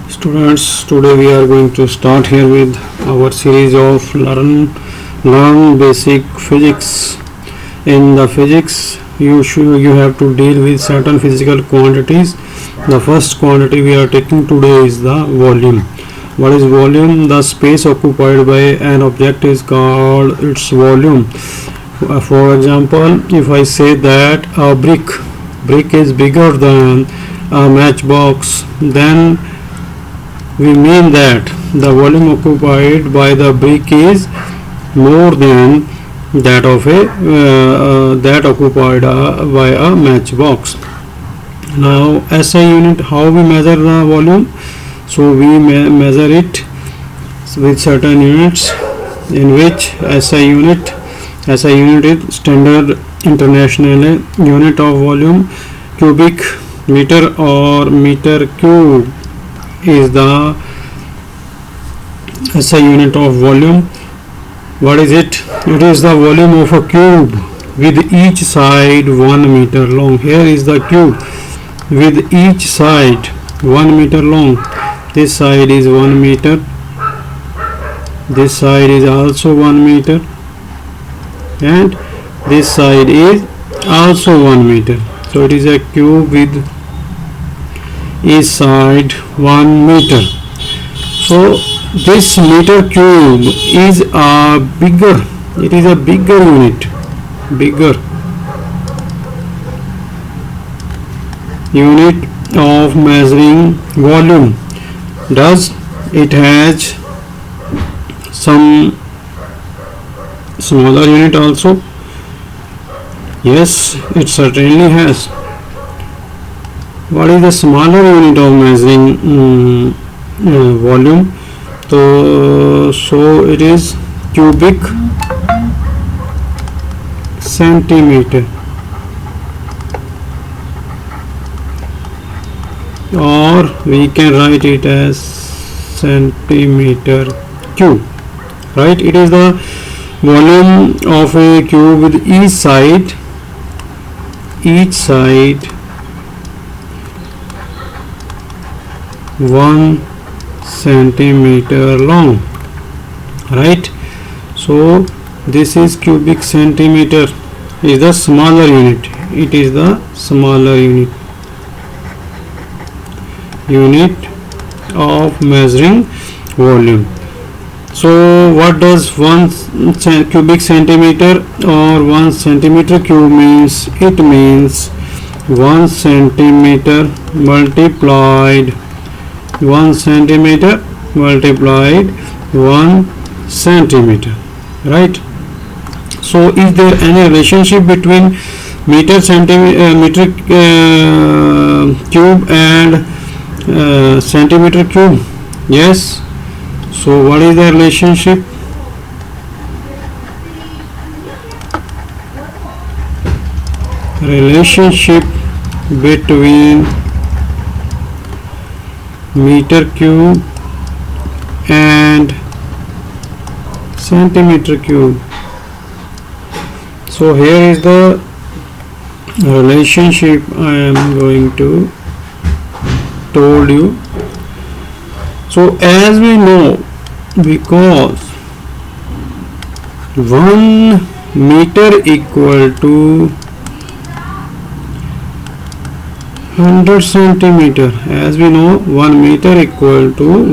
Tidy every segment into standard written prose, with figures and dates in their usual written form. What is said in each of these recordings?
Students, today we are going to start here with our series of learn basic physics. In the physics, you have to deal with certain physical quantities. The first quantity we are taking today is the volume. What is volume? The space occupied by an object is called its volume. For example, if I say that a brick is bigger than a matchbox, then we mean that the volume occupied by the brick is more than that of that occupied by a matchbox. Now, SI unit, how we measure the volume? So we measure it with certain units, in which SI unit is standard international unit of volume. Cubic meter or meter cube is the SI unit of volume. What is it? It is the volume of a cube with each side 1 meter long. Here is the cube with each side 1 meter long. This side is 1 meter. This side is also 1 meter. And this side is also 1 meter. So it is a cube with each side 1 meter. So this meter cube is a bigger unit of measuring volume. Does it has some smaller unit also? Yes, it certainly has. What is the smaller unit of measuring volume? So it is cubic centimeter, or we can write it as centimeter cube. Right? It is the volume of a cube with each side 1 centimeter long. Right? So this is cubic centimeter is the smaller unit. It is the smaller unit of measuring volume. So what does 1 cubic centimeter or 1 centimeter cube means? It means 1 centimeter multiplied 1 centimeter multiplied 1 centimeter. Right? So is there any relationship between meter cube and centimeter cube? Yes. So what is the relationship? Relationship between meter cube and centimeter cube. So here is the relationship I am going to told you. So as we know, because 1 meter equal to 100 centimeter, as we know 1 meter is equal to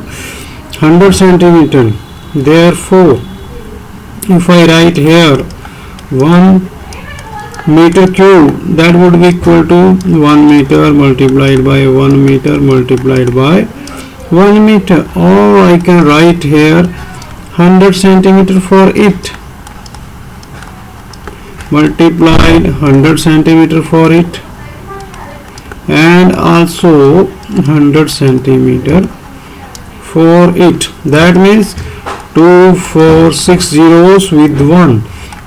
100 centimeter. Therefore, if I write here 1 meter cube, that would be equal to 1 meter multiplied by 1 meter multiplied by 1 meter, or I can write here 100 centimeter for it, multiplied 100 centimeter for it, and also 100 centimeter for it. That means 2, 4, 6 zeros with 1.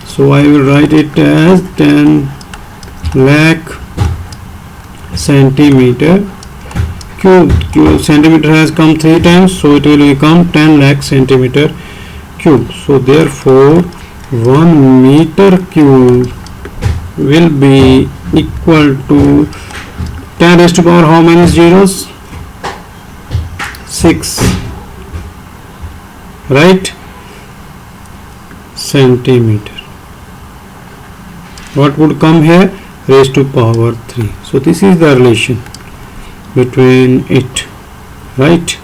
So I will write it as 10 lakh centimeter cube. Centimeter has come 3 times, so it will become 10 lakh centimeter cube. So therefore 1 meter cube will be equal to 10 raised to power how many zeros? 6, right, centimeter. What would come here? Raised to power 3. So this is the relation between it, right?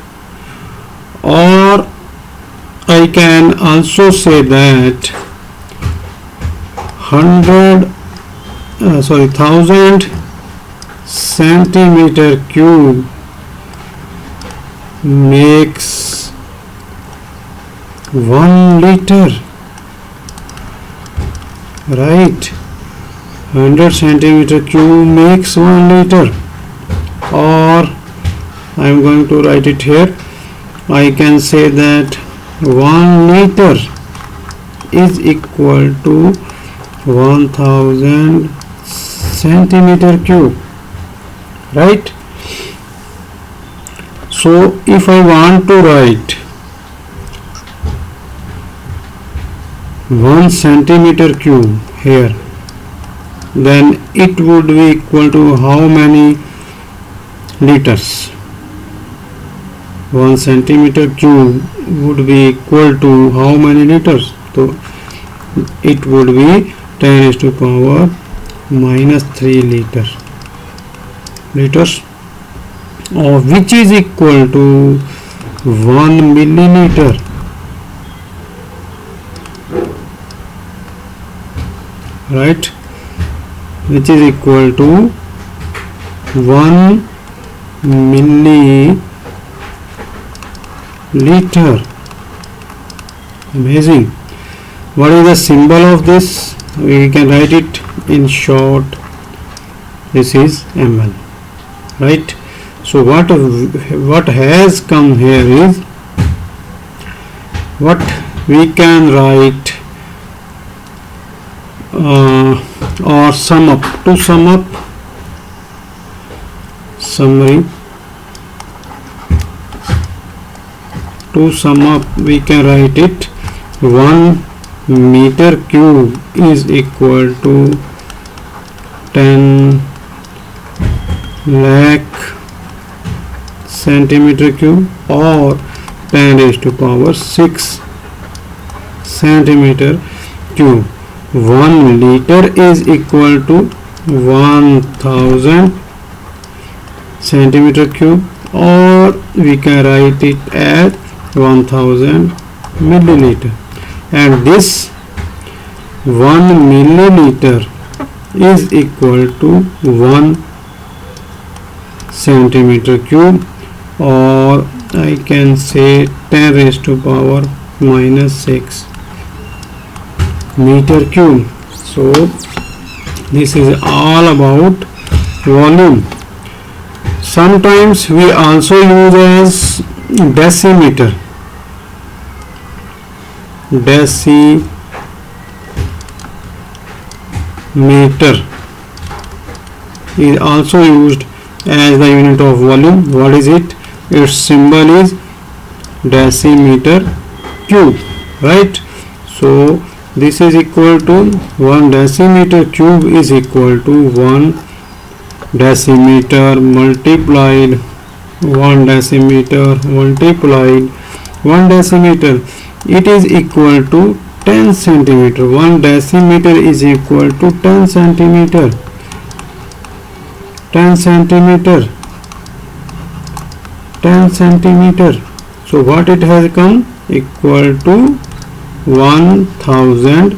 Or I can also say that 1000 centimeter cube makes 1 liter, right? 100 centimeter cube makes 1 liter. Or I am going to write it here. I can say that 1 liter is equal to 1000 centimeter cube, right? So if I want to write 1 centimeter cube here, then it would be equal to how many liters? 1 centimeter cube would be equal to how many liters? So it would be 10 raised to power minus 3 liters, or which is equal to 1 milliliter. Right, which is equal to 1 milliliter. Amazing. What is the symbol of this? We can write it in short. This is ml, right? So what has come here is, what we can write or sum up. To sum up, summary, to sum up we can write it 1 meter cube is equal to 10 lakh centimeter cube, or 10 raised to power 6 centimeter cube. 1 liter is equal to 1000 centimeter cube, or we can write it as 1000 milliliter. And this 1 milliliter is equal to 1 centimeter cube, or I can say 10 raised to power minus 6 meter cube. So this is all about volume. Sometimes we also use as decimeter. Decimeter is also used as the unit of volume. What is it? Its symbol is decimeter cube, right? So this is equal to 1 decimeter cube is equal to 1 decimeter multiplied 1 decimeter multiplied 1 decimeter. It is equal to 10 centimeter. 1 decimeter is equal to 10 centimeter. 10 centimeter. 10 centimeter. So what it has come? Equal to 1000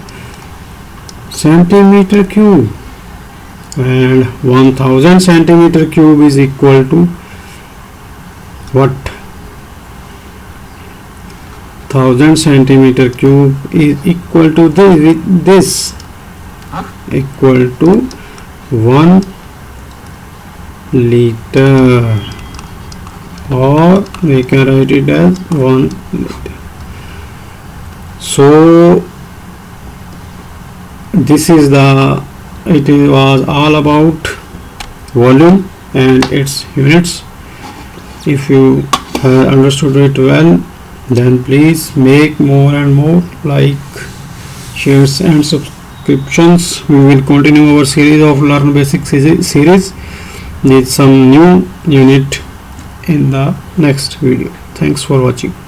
centimeter cube, and 1000 centimeter cube is equal to what? 1000 centimeter cube is equal to this equal to 1 liter, or we can write it as 1 liter. So this is it was all about volume and its units. If you have understood it well, then please make more and more like, shares and subscriptions. We will continue our series of Learn Basic series with some new unit in the next video. Thanks for watching.